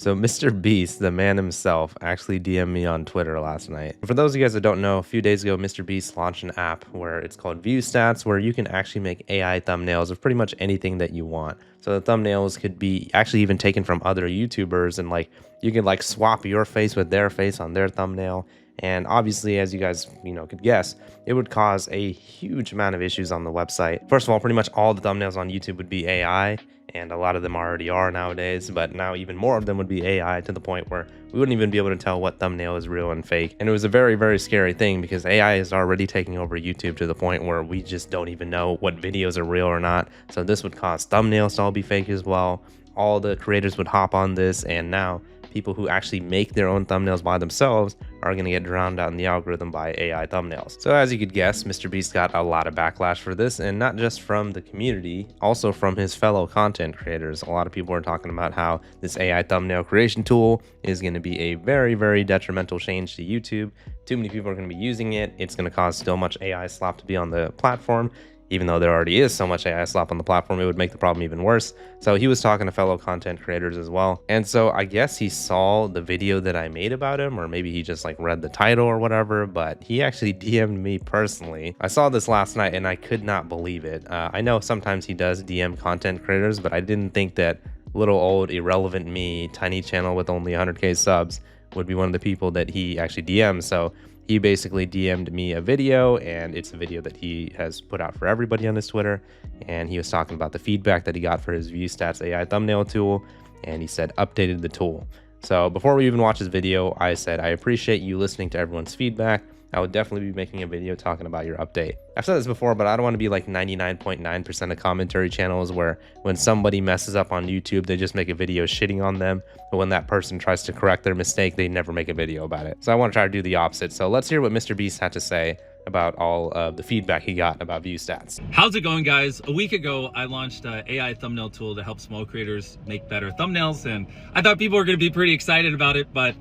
So Mr. Beast, the man himself, actually DM'd me on Twitter last night. For those of you guys that don't know, a few days ago, Mr. Beast launched an app where it's called viewstats, where you can actually make AI thumbnails of pretty much anything that you want. So the thumbnails could be actually even taken from other YouTubers, and like you can like swap your face with their face on their thumbnail. And obviously, as you guys, could guess, it would cause a huge amount of issues on the website. First of all, pretty much all the thumbnails on YouTube would be AI, and a lot of them already are nowadays, but now even more of them would be AI, to the point where we wouldn't even be able to tell what thumbnail is real and fake. And it was a very, very scary thing because AI is already taking over YouTube to the point where we just don't even know what videos are real or not. So this would cause thumbnails to all be fake as well. All the creators would hop on this, and now people who actually make their own thumbnails by themselves are going to get drowned out in the algorithm by AI thumbnails. So as you could guess, Mr. Beast got a lot of backlash for this, and not just from the community, also from his fellow content creators. A lot of people are talking about how this AI thumbnail creation tool is going to be a very, very detrimental change to YouTube. Too many people are going to be using it. It's going to cause so much AI slop to be on the platform. Even though there already is so much AI slop on the platform, it would make the problem even worse. So he was talking to fellow content creators as well. And so I guess he saw the video that I made about him, or maybe he just like read the title or whatever, but he actually DM'd me personally. I saw this last night and I could not believe it. I know sometimes he does DM content creators, but I didn't think that little old irrelevant me, tiny channel with only 100K subs, would be one of the people that he actually DMs. So he basically DM'd me a video, and it's a video that he has put out for everybody on his Twitter. And he was talking about the feedback that he got for his viewstats AI thumbnail tool. And he said, updated the tool. So before we even watch his video, I said, I appreciate you listening to everyone's feedback. I would definitely be making a video talking about your update. I've said this before, but I don't want to be like 99.9% of commentary channels where when somebody messes up on YouTube, they just make a video shitting on them. But when that person tries to correct their mistake, they never make a video about it. So I want to try to do the opposite. So let's hear what Mr. Beast had to say about all of the feedback he got about view stats. How's it going, guys? A week ago, I launched an AI thumbnail tool to help small creators make better thumbnails. And I thought people were going to be pretty excited about it, but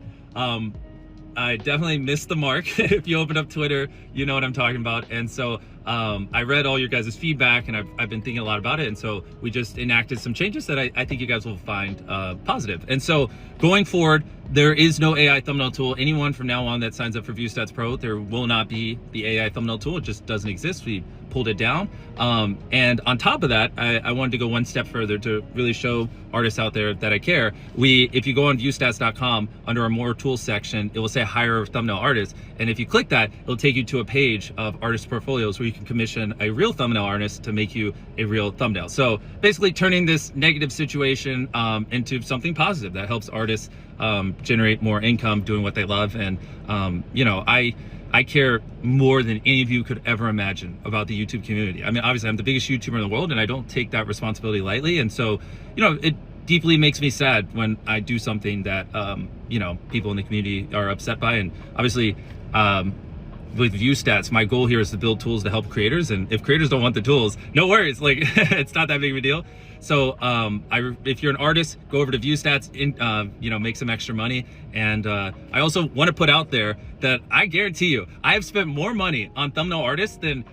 I definitely missed the mark. If you open up Twitter, you know what I'm talking about. And so I read all your guys' feedback, and I've been thinking a lot about it. And so we just enacted some changes that I think you guys will find positive. And so going forward, there is no AI thumbnail tool. Anyone from now on that signs up for ViewStats Pro, there will not be the AI thumbnail tool. It just doesn't exist. We pulled it down. And on top of that, I wanted to go one step further to really show artists out there that I care. If you go on viewstats.com, under our more tools section, it will say hire thumbnail artists. And if you click that, it'll take you to a page of artist portfolios where you can commission a real thumbnail artist to make you a real thumbnail. So basically turning this negative situation into something positive that helps artists generate more income doing what they love. And I care more than any of you could ever imagine about the YouTube community. I mean, obviously I'm the biggest YouTuber in the world, and I don't take that responsibility lightly. And so, it deeply makes me sad when I do something that, people in the community are upset by. And obviously, with ViewStats, my goal here is to build tools to help creators. And if creators don't want the tools, no worries. Like, it's not that big of a deal. So if you're an artist, go over to ViewStats, make some extra money. And I also want to put out there that I guarantee you, I have spent more money on thumbnail artists than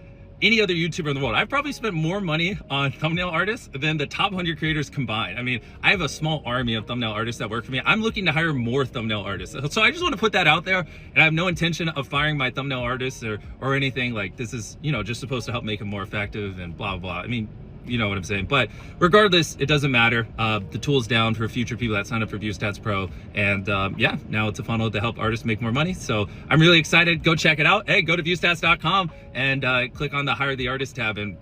any other YouTuber in the world. I've probably spent more money on thumbnail artists than the top 100 creators combined. I mean, I have a small army of thumbnail artists that work for me. I'm looking to hire more thumbnail artists. So I just want to put that out there, and I have no intention of firing my thumbnail artists or anything. Like, this is, just supposed to help make them more effective and blah, blah. I mean, you know what I'm saying. But regardless, it doesn't matter. The tool's down for future people that sign up for ViewStats Pro. And now it's a funnel to help artists make more money. So I'm really excited. Go check it out. Hey, go to viewstats.com and click on the Hire the Artist tab, and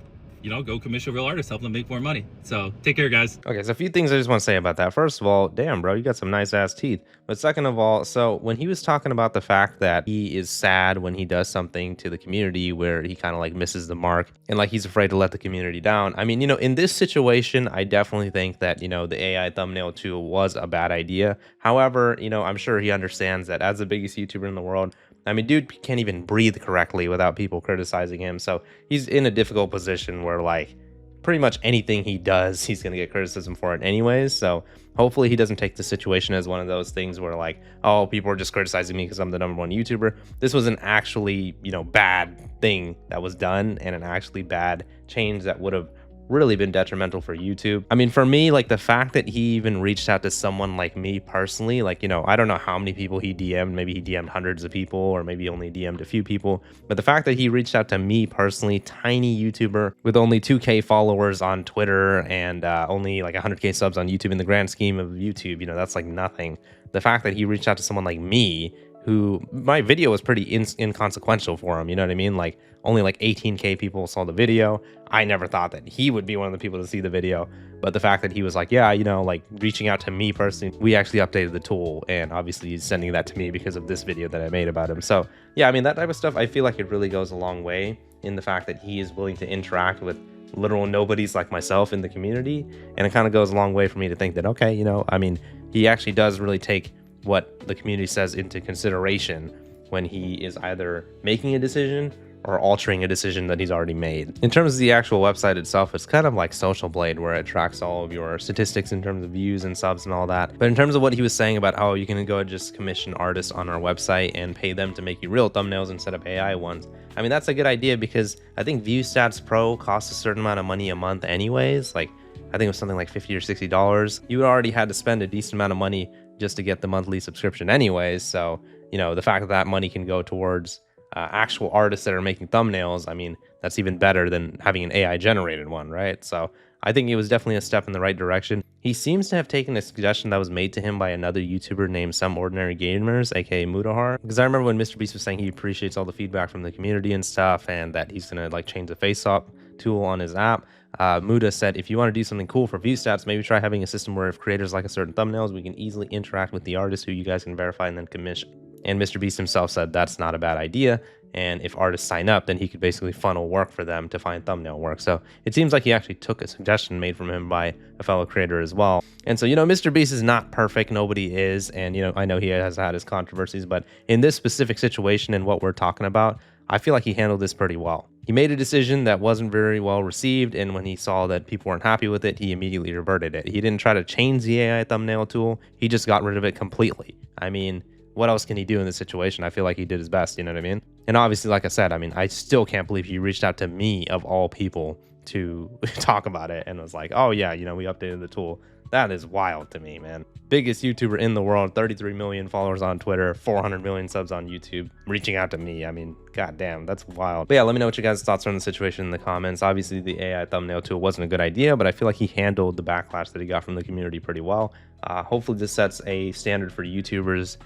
go commission real artists, help them make more money. So take care, guys. Okay, so a few things I just want to say about that. First of all, damn, bro, you got some nice ass teeth. But second of all, so when he was talking about the fact that he is sad when he does something to the community where he kind of like misses the mark and like he's afraid to let the community down. I mean, in this situation, I definitely think that, the AI thumbnail tool was a bad idea. However, I'm sure he understands that as the biggest YouTuber in the world, I mean, dude can't even breathe correctly without people criticizing him. So he's in a difficult position where, like, pretty much anything he does, he's going to get criticism for it anyways. So hopefully he doesn't take the situation as one of those things where, like, oh, people are just criticizing me because I'm the #1 YouTuber. This was an actually, bad thing that was done, and an actually bad change that would have really been detrimental for YouTube. I mean, for me, like the fact that he even reached out to someone like me personally, like, you know, I don't know how many people he DM'd. Maybe he DM'd hundreds of people, or maybe only DM'd a few people. But the fact that he reached out to me personally, tiny YouTuber with only 2K followers on Twitter and only like 100K subs on YouTube, in the grand scheme of YouTube, you know, that's like nothing. The fact that he reached out to someone like me, who my video was pretty inconsequential for him, you know what I mean? Like only like 18K people saw the video. I never thought that he would be one of the people to see the video, but the fact that he was like, yeah, you know, like reaching out to me personally, we actually updated the tool, and obviously he's sending that to me because of this video that I made about him. So yeah, I mean, that type of stuff, I feel like it really goes a long way in the fact that he is willing to interact with literal nobodies like myself in the community, and it kind of goes a long way for me to think that, okay, you know, I mean, he actually does really take what the community says into consideration when he is either making a decision or altering a decision that he's already made. In terms of the actual website itself, it's kind of like Social Blade, where it tracks all of your statistics in terms of views and subs and all that. But in terms of what he was saying about how you can go and just commission artists on our website and pay them to make you real thumbnails instead of AI ones, I mean, that's a good idea, because I think viewstats Pro costs a certain amount of money a month anyways. Like, I think it was something like $50 or $60. You already had to spend a decent amount of money just to get the monthly subscription anyways. So, you know, the fact that that money can go towards actual artists that are making thumbnails, I mean, that's even better than having an AI generated one, right? So I think it was definitely a step in the right direction. He seems to have taken a suggestion that was made to him by another YouTuber named Some Ordinary Gamers, aka Mudahar. Because I remember when MrBeast was saying he appreciates all the feedback from the community and stuff, and that he's gonna like change the face swap tool on his app. Muda said, if you want to do something cool for viewstats, maybe try having a system where if creators like a certain thumbnails, we can easily interact with the artist who you guys can verify and then commission. And MrBeast himself said that's not a bad idea, and if artists sign up, then he could basically funnel work for them to find thumbnail work. So it seems like he actually took a suggestion made from him by a fellow creator as well. And so, you know, MrBeast is not perfect, nobody is, and you know, I know he has had his controversies, but in this specific situation and what we're talking about, I feel like he handled this pretty well. He made a decision that wasn't very well received, and when he saw that people weren't happy with it, he immediately reverted it. He didn't try to change the AI thumbnail tool, he just got rid of it completely. I mean, what else can he do in this situation? I feel like he did his best, you know what I mean? And obviously, like I said, I mean, I still can't believe he reached out to me, of all people, to talk about it and was like, oh yeah, you know, we updated the tool. That is wild to me, man. Biggest YouTuber in the world, 33 million followers on Twitter, 400 million subs on YouTube, reaching out to me. I mean, goddamn, that's wild. But yeah, let me know what you guys' thoughts are on the situation in the comments. Obviously, the AI thumbnail tool wasn't a good idea, but I feel like he handled the backlash that he got from the community pretty well. Hopefully, this sets a standard for YouTubers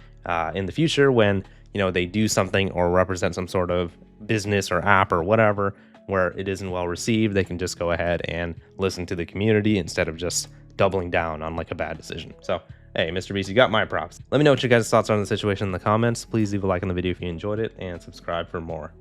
in the future when, you know, they do something or represent some sort of business or app or whatever where it isn't well received. They can just go ahead and listen to the community instead of just doubling down on like a bad decision. So hey, MrBeast, you got my props. Let me know what your guys' thoughts are on the situation in the comments. Please leave a like on the video if you enjoyed it, and subscribe for more.